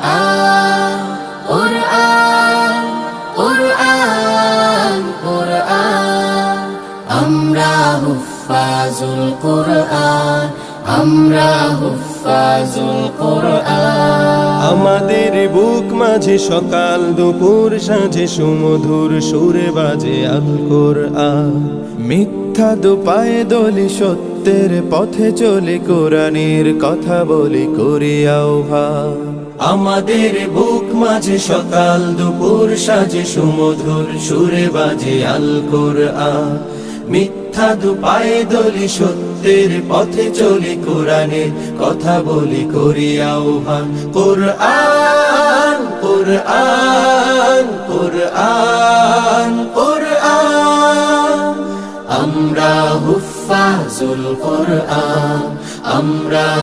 কুরআন কুরআন কুরআন কুরআন আমরা হুফাজুল কুরআন আমরা হুফাজুল কুরআন আমাদের বুক মাঝে সকাল দুপুর সাঁঝে সুমধুর সুরে বাজে আল কোরআন মিথ্যা দুপায়ে দলি সত্যের পথে চলে কোরআনের কথা বলি করি আহ্বান আমাদের বুক মাঝে সকাল দুপুর সাঁঝে সুমধুর সুরে বাজে আল কোরআন মিথ্যা দুপায়ে দলি সত্যের পথে চলি কোরআনের কথা বলি করি আহ্বান কোরআন কোরআন কোরআন কোরআন আমরা হুফাজুল কুরআন আমরা